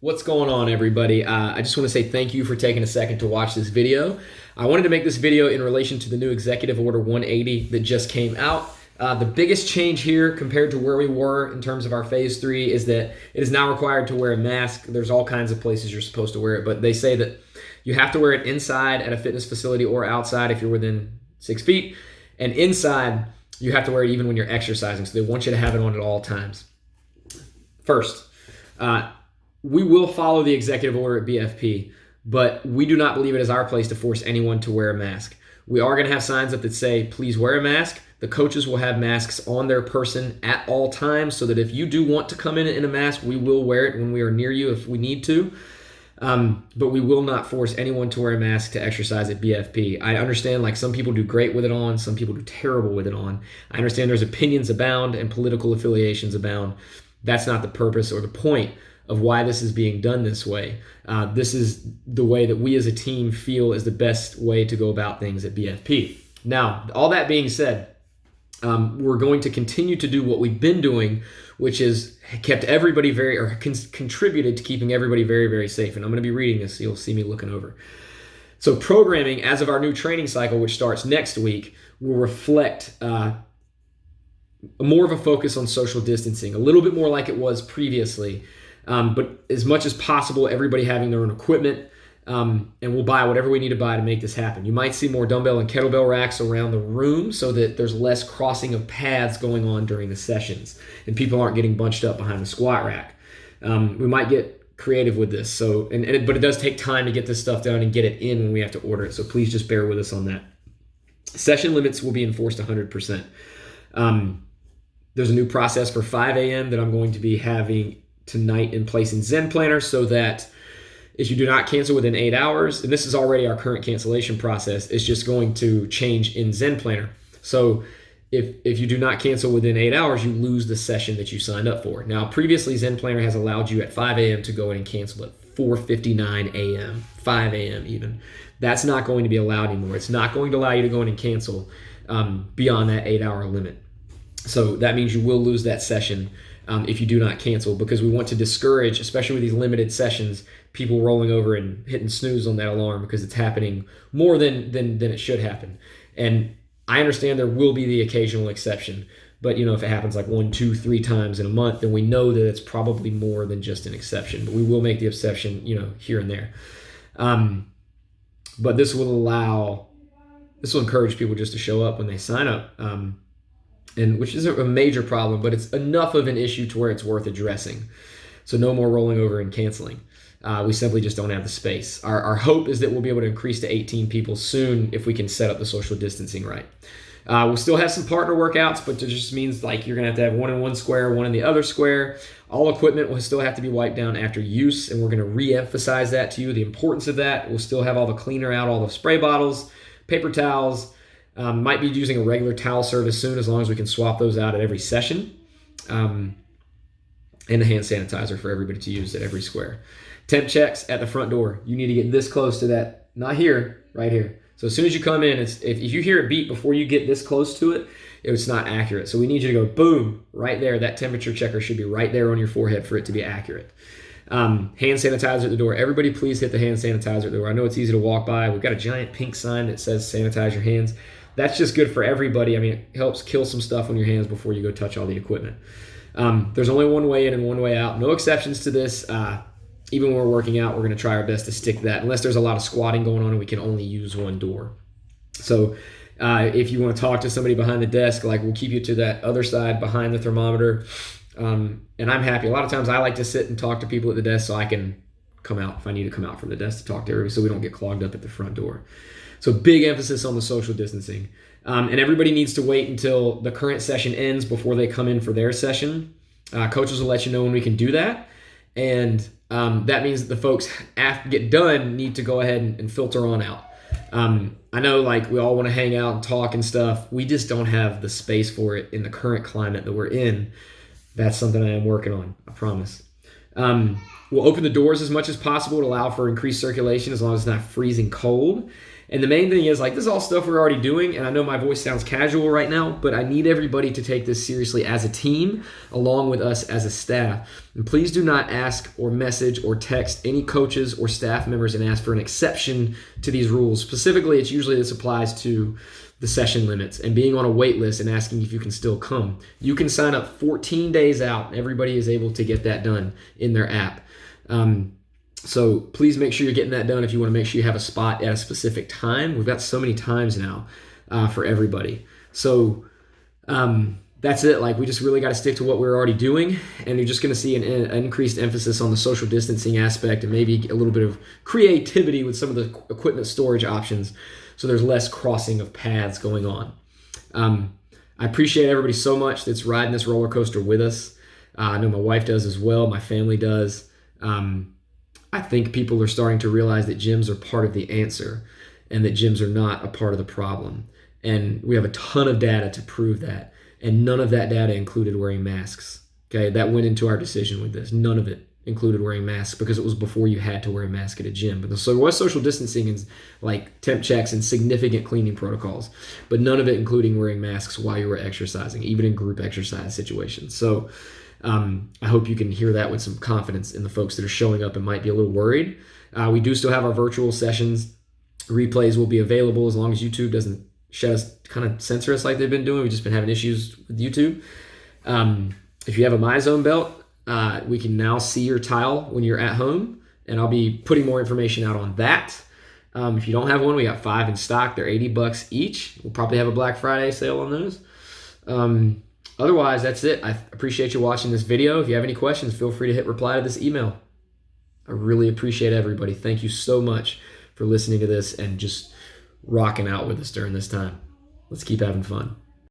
What's going on, everybody? I just want to say thank you for taking a second to watch this video. I wanted to make this video in relation to the new Executive Order 180 that just came out. The biggest change here compared to where we were in terms of our phase 3 is that it is now required to wear a mask. There's all kinds of places you're supposed to wear it, but they say that you have to wear it inside at a fitness facility or outside if you're within 6 feet. And inside, you have to wear it even when you're exercising. So they want you to have it on at all times. First, we will follow the executive order at BFP, but we do not believe it is our place to force anyone to wear a mask. We are going to have signs up that say, please wear a mask. The coaches will have masks on their person at all times so that if you do want to come in a mask, we will wear it when we are near you if we need to. But we will not force anyone to wear a mask to exercise at BFP. I understand like some people do great with it on, some people do terrible with it on. I understand there's opinions abound and political affiliations abound. That's not the purpose or the point of why this is being done this way. This is the way that we as a team feel is the best way to go about things at BFP. Now, all that being said, we're going to continue to do what we've been doing, which is kept everybody contributed to keeping everybody very, very safe. And I'm going to be reading this, so you'll see me looking over. So programming, as of our new training cycle, which starts next week, will reflect more of a focus on social distancing, a little bit more like it was previously. But as much as possible, everybody having their own equipment, and we'll buy whatever we need to buy to make this happen. You might see more dumbbell and kettlebell racks around the room so that there's less crossing of paths going on during the sessions and people aren't getting bunched up behind the squat rack. We might get creative with this, but it does take time to get this stuff done and get it in when we have to order it. So please just bear with us on that. Session limits will be enforced 100%. There's a new process for 5 a.m. that I'm going to be having tonight in place in Zen Planner so that if you do not cancel within 8 hours, and this is already our current cancellation process, it's just going to change in Zen Planner. So if you do not cancel within 8 hours, you lose the session that you signed up for. Now, previously, Zen Planner has allowed you at 5 a.m. to go in and cancel at 4:59 a.m., 5 a.m. even. That's not going to be allowed anymore. It's not going to allow you to go in and cancel beyond that 8-hour limit. So that means you will lose that session if you do not cancel, because we want to discourage, especially with these limited sessions, people rolling over and hitting snooze on that alarm because it's happening more than it should happen. And I understand there will be the occasional exception, but if it happens like 1, 2, 3 times in a month, then we know that it's probably more than just an exception. But we will make the exception, here and there. But this will encourage people just to show up when they sign up. And which isn't a major problem, but it's enough of an issue to where it's worth addressing. So no more rolling over and canceling. We simply just don't have the space. Our hope is that we'll be able to increase to 18 people soon if we can set up the social distancing right. We'll still have some partner workouts, but it just means like you're going to have one in one square, one in the other square. All equipment will still have to be wiped down after use, and we're going to re-emphasize that to you, the importance of that. We'll still have all the cleaner out, all the spray bottles, paper towels. Might be using a regular towel service soon as long as we can swap those out at every session. And the hand sanitizer for everybody to use at every square. Temp checks at the front door. You need to get this close to that. Not here, right here. So as soon as you come in, if you hear it beep before you get this close to it, it's not accurate. So we need you to go boom, right there. That temperature checker should be right there on your forehead for it to be accurate. Hand sanitizer at the door. Everybody please hit the hand sanitizer at the door. I know it's easy to walk by. We've got a giant pink sign that says sanitize your hands. That's just good for everybody. I mean, it helps kill some stuff on your hands before you go touch all the equipment. There's only one way in and one way out. No exceptions to this. Even when we're working out, we're going to try our best to stick to that unless there's a lot of squatting going on and we can only use one door. So if you want to talk to somebody behind the desk, like we'll keep you to that other side behind the thermometer. And I'm happy. A lot of times I like to sit and talk to people at the desk so I can come out if I need to come out from the desk to talk to everybody so we don't get clogged up at the front door. So big emphasis on the social distancing. And everybody needs to wait until the current session ends before they come in for their session. Coaches will let you know when we can do that. And that means that the folks after get done need to go ahead and filter on out. I know like we all want to hang out and talk and stuff. We just don't have the space for it in the current climate that we're in. That's something I am working on, I promise. We'll open the doors as much as possible to allow for increased circulation as long as it's not freezing cold. And the main thing is, like, this is all stuff we're already doing, and I know my voice sounds casual right now, but I need everybody to take this seriously as a team, along with us as a staff. And please do not ask or message or text any coaches or staff members and ask for an exception to these rules. Specifically, it's usually this applies to the session limits and being on a wait list and asking if you can still come. You can sign up 14 days out. Everybody is able to get that done in their app. So please make sure you're getting that done if you want to make sure you have a spot at a specific time. We've got so many times now for everybody. So that's it. Like, we just really got to stick to what we're already doing, and you're just going to see an increased emphasis on the social distancing aspect and maybe a little bit of creativity with some of the equipment storage options, so there's less crossing of paths going on. I appreciate everybody so much that's riding this roller coaster with us. I know my wife does as well. My family does. I think people are starting to realize that gyms are part of the answer and that gyms are not a part of the problem. And we have a ton of data to prove that. And none of that data included wearing masks. Okay, that went into our decision with this. None of it included wearing masks because it was before you had to wear a mask at a gym. But so there was social distancing and like temp checks and significant cleaning protocols, but none of it including wearing masks while you were exercising, even in group exercise situations. So I hope you can hear that with some confidence in the folks that are showing up and might be a little worried. We do still have our virtual sessions. Replays will be available as long as YouTube doesn't kind of censor us like they've been doing. We've just been having issues with YouTube. If you have a MyZone belt, we can now see your tile when you're at home, and I'll be putting more information out on that. If you don't have one, we got 5 in stock. They're $80 each. We'll probably have a Black Friday sale on those. Otherwise, that's it. I appreciate you watching this video. If you have any questions, feel free to hit reply to this email. I really appreciate everybody. Thank you so much for listening to this and just rocking out with us during this time. Let's keep having fun.